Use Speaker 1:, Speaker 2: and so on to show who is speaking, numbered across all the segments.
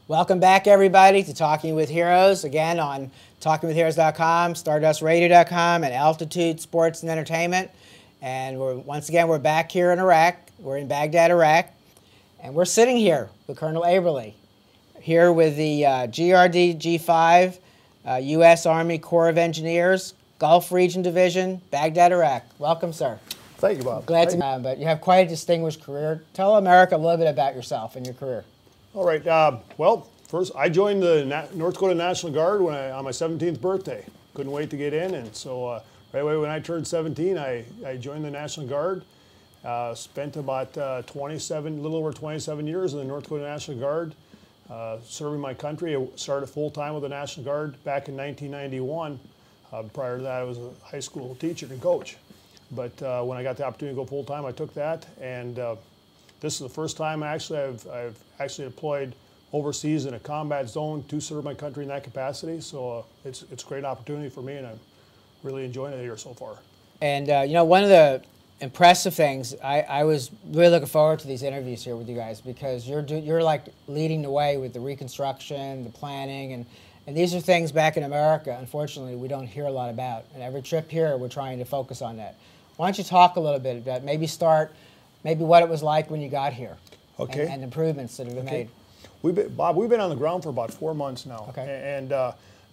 Speaker 1: Welcome back, everybody, to Talking with Heroes, again on talkingwithheroes.com, stardustradio.com, and Altitude Sports and Entertainment. And once again, we're back here in Iraq. We're in Baghdad, Iraq. And we're sitting here with Colonel Ablerle, here with the GRD G5, U.S. Army Corps of Engineers, Gulf Region Division, Baghdad, Iraq. Welcome, sir.
Speaker 2: Thank you, Bob.
Speaker 1: Glad to meet you. But you have quite a distinguished career. Tell America a little bit about yourself and your career.
Speaker 2: All right. Well, first, I joined the North Dakota National Guard on my 17th birthday. Couldn't wait to get in, and so right away when I turned 17, I joined the National Guard. Spent about a little over 27 years in the North Dakota National Guard, serving my country. I started full-time with the National Guard back in 1991. Prior to that, I was a high school teacher and coach. But when I got the opportunity to go full-time, I took that, and this is the first time I've actually deployed overseas in a combat zone to serve my country in that capacity. So it's a great opportunity for me, and I'm really enjoying it here so far. And
Speaker 1: you know, one of the impressive things, I was really looking forward to these interviews here with you guys, because you're like leading the way with the reconstruction, the planning, and these are things back in America, unfortunately, we don't hear a lot about. And every trip here, we're trying to focus on that. Why don't you talk a little bit about, maybe what it was like when you got here,
Speaker 2: okay,
Speaker 1: and improvements that have been made.
Speaker 2: Bob, we've been on the ground for about 4 months now, okay, and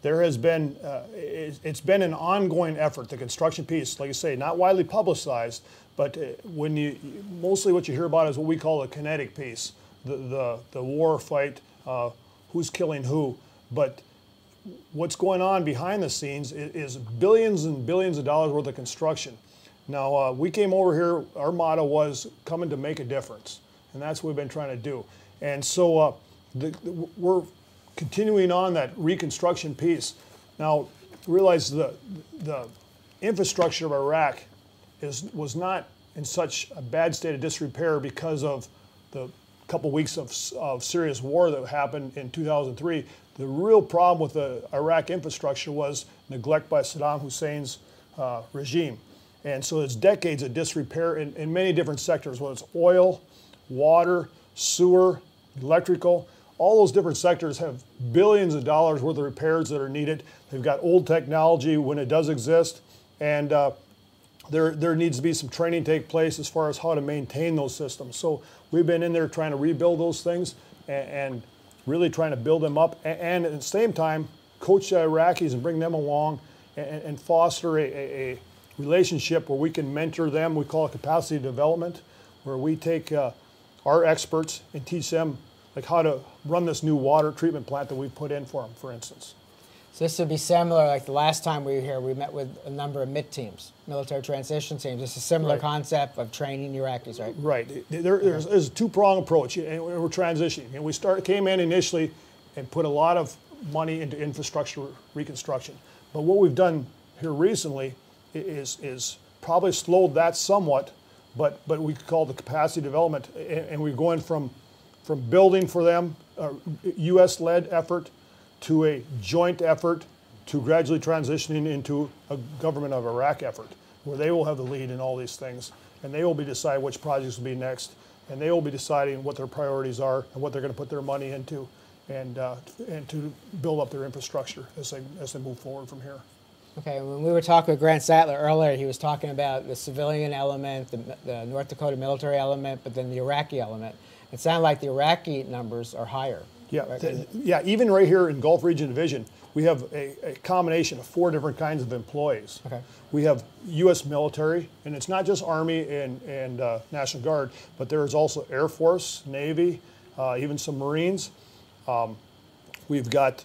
Speaker 2: there has been, it's been an ongoing effort. The construction piece, like you say, not widely publicized, but mostly what you hear about is what we call the kinetic piece, the war fight, who's killing who. But what's going on behind the scenes is billions and billions of dollars worth of construction. Now, we came over here, our motto was coming to make a difference, and that's what we've been trying to do. And so we're continuing on that reconstruction piece. Now, realize the infrastructure of Iraq was not in such a bad state of disrepair because of the couple weeks of serious war that happened in 2003. The real problem with the Iraq infrastructure was neglect by Saddam Hussein's regime. And so it's decades of disrepair in many different sectors, whether it's oil, water, sewer, electrical. All those different sectors have billions of dollars worth of repairs that are needed. They've got old technology when it does exist, and there needs to be some training take place as far as how to maintain those systems. So we've been in there trying to rebuild those things and really trying to build them up, and at the same time coach the Iraqis and bring them along and foster a relationship where we can mentor them. We call it capacity development, where we take our experts and teach them like how to run this new water treatment plant that we've put in for them, for instance.
Speaker 1: So this would be similar, like the last time we were here, we met with a number of MIT teams, military transition teams. It's a similar concept of training Iraqis, right?
Speaker 2: Right. There's a two-pronged approach, and we're transitioning. And we came in initially and put a lot of money into infrastructure reconstruction. But what we've done here recently is probably slowed that somewhat, but we call it the capacity development, and we're going from building for them a U.S.-led effort to a joint effort to gradually transitioning into a government of Iraq effort, where they will have the lead in all these things, and they will be deciding which projects will be next, and they will be deciding what their priorities are and what they're going to put their money into, and to build up their infrastructure as they move forward from here.
Speaker 1: Okay, when we were talking with Grant Sattler earlier, he was talking about the civilian element, the North Dakota military element, but then the Iraqi element. It sounded like the Iraqi numbers are higher.
Speaker 2: Yeah,
Speaker 1: right?
Speaker 2: Yeah. Even right here in Gulf Region Division, we have a combination of 4 different kinds of employees.
Speaker 1: Okay.
Speaker 2: We have U.S. military, and it's not just Army and National Guard, but there is also Air Force, Navy, even some Marines. We've got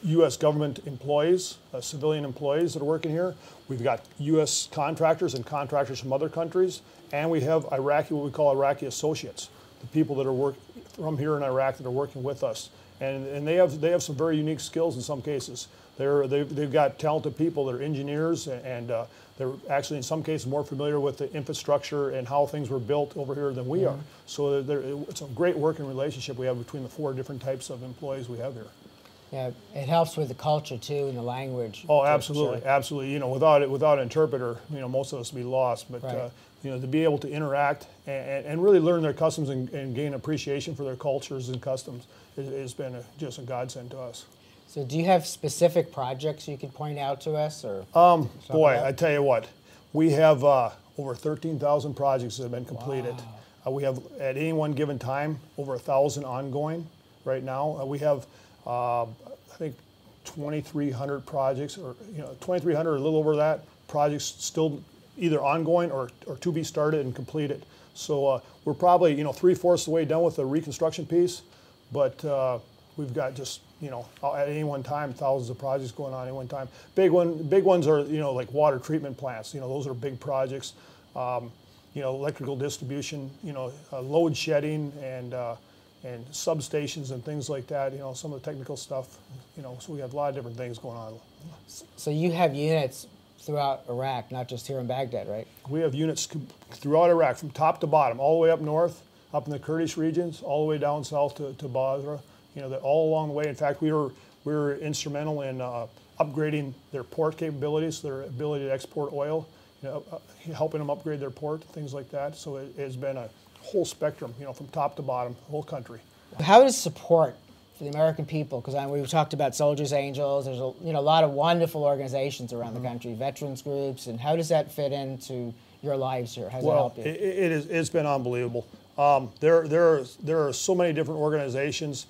Speaker 2: U.S. government employees, civilian employees that are working here. We've got U.S. contractors and contractors from other countries, and we have what we call Iraqi associates, the people that are from here in Iraq that are working with us, and they have some very unique skills in some cases. They've got talented people. They're engineers, and they're actually in some cases more familiar with the infrastructure and how things were built over here than we are. So it's a great working relationship we have between the 4 different types of employees we have here.
Speaker 1: Yeah, it helps with the culture too and the language.
Speaker 2: Oh, absolutely, absolutely. You know, without an interpreter, you know, most of us would be lost. But to be able to interact and really learn their customs and gain appreciation for their cultures and customs has been just a godsend to us.
Speaker 1: So do you have specific projects you could point out to us? Or
Speaker 2: boy, I tell you what, we have over 13,000 projects that have been completed. Wow. We have, at any one given time, over 1,000 ongoing right now. We have, I think, 2,300 projects, or 2,300 or a little over that, projects still either ongoing or to be started and completed. So we're probably 3/4 of the way done with the reconstruction piece, but we've got just at any one time thousands of projects going on at any one time. Big ones are like water treatment plants. Those are big projects. Electrical distribution. Load shedding and substations and things like that. Some of the technical stuff. So we have a lot of different things going on.
Speaker 1: So you have units throughout Iraq, not just here in Baghdad, right?
Speaker 2: We have units throughout Iraq, from top to bottom, all the way up north, up in the Kurdish regions, all the way down south to Basra. They're all along the way. In fact, we were instrumental in upgrading their port capabilities, their ability to export oil, helping them upgrade their port, things like that. So it has been a whole spectrum, from top to bottom, the whole country.
Speaker 1: How does support for the American people? Because we've talked about Soldiers Angels. There's a lot of wonderful organizations around the country, veterans groups, and how does that fit into your lives here? How does that help you?
Speaker 2: It's been unbelievable. There are so many different organizations.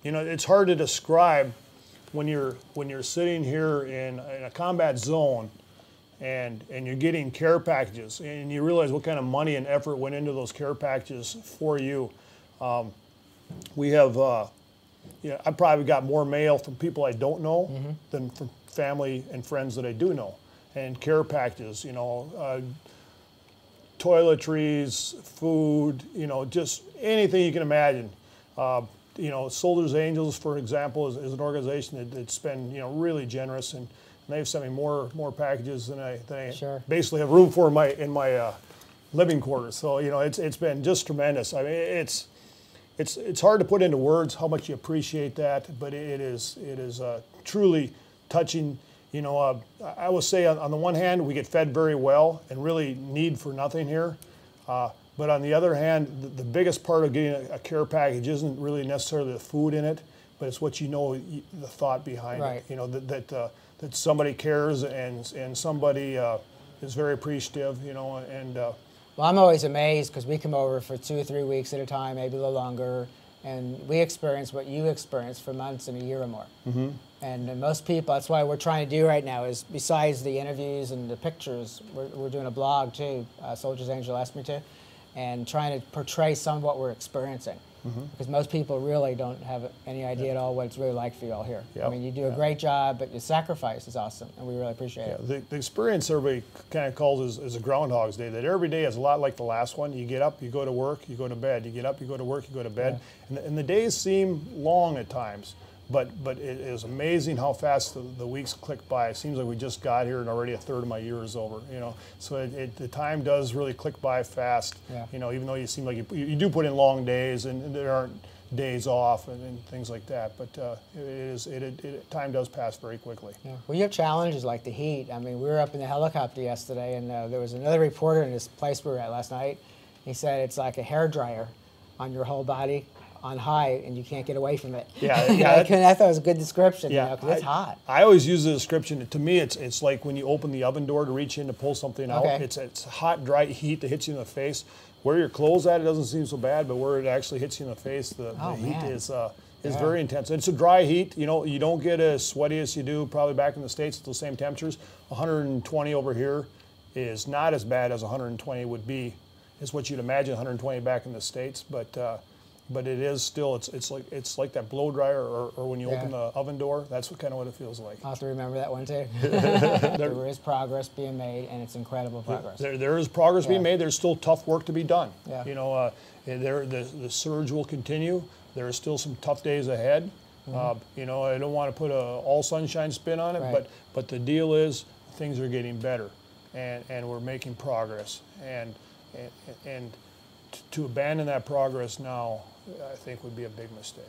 Speaker 2: It's hard to describe when you're sitting here in a combat zone and you're getting care packages and you realize what kind of money and effort went into those care packages for you. We have, I probably got more mail from people I don't know than from family and friends that I do know. And care packages, toiletries, food, just anything you can imagine. Soldiers Angels, for example, is an organization that's been really generous, and they've sent me more packages than I
Speaker 1: Sure.
Speaker 2: basically have room for in my living quarters. So it's been just tremendous. I mean, it's hard to put into words how much you appreciate that, but it is truly touching. I will say on the one hand, we get fed very well and really need for nothing here. But on the other hand, the biggest part of getting a care package isn't really necessarily the food in it, but it's what the thought behind
Speaker 1: right.
Speaker 2: it. That somebody cares and somebody is very appreciative.
Speaker 1: Well, I'm always amazed because we come over for 2 or 3 weeks at a time, maybe a little longer, and we experience what you experience for months and a year or more. Mm-hmm. And most people, that's why we're trying to do right now is, besides the interviews and the pictures, we're doing a blog too. Soldiers Angel asked me to. And trying to portray some of what we're experiencing. Mm-hmm. Because most people really don't have any idea at all what it's really like for you all here. Yep. I mean, you do a great job, but your sacrifice is awesome, and we really appreciate it. The
Speaker 2: experience everybody kind of calls is a Groundhog's Day, that every day is a lot like the last one. You get up, you go to work, you go to bed. You get up, you go to work, you go to bed. Yeah. And the days seem long at times. But it is amazing how fast the weeks click by. It seems like we just got here and already a third of my year is over. So the time does really click by fast. Yeah. Even though you seem like you do put in long days and there aren't days off and things like that. But time does pass very quickly.
Speaker 1: Yeah. Well, you have challenges like the heat. I mean, we were up in the helicopter yesterday, and there was another reporter in this place we were at last night. He said it's like a hairdryer on your whole body, on high, and you can't get away from it.
Speaker 2: Yeah,
Speaker 1: I thought it was a good description.
Speaker 2: Yeah,
Speaker 1: because it's hot.
Speaker 2: I always use the description. To me, it's like when you open the oven door to reach in to pull something out.
Speaker 1: Okay.
Speaker 2: It's hot, dry heat that hits you in the face. Where your clothes at, it doesn't seem so bad, but where it actually hits you in the face, the heat is very intense. And it's a dry heat. You don't get as sweaty as you do probably back in the States at those same temperatures. 120 over here is not as bad as 120 would be. Is what you'd imagine 120 back in the States, but it is still, it's like that blow dryer or when you open the oven door. That's kind of what it feels like.
Speaker 1: I'll have to remember that one too. There is progress being made, and it's incredible progress.
Speaker 2: There is progress being made. There's still tough work to be done.
Speaker 1: Yeah.
Speaker 2: The surge will continue. There are still some tough days ahead. Mm-hmm. I don't want to put a all sunshine spin on it,
Speaker 1: right.
Speaker 2: but the deal is things are getting better, and we're making progress. And to abandon that progress now, I think would be a big mistake.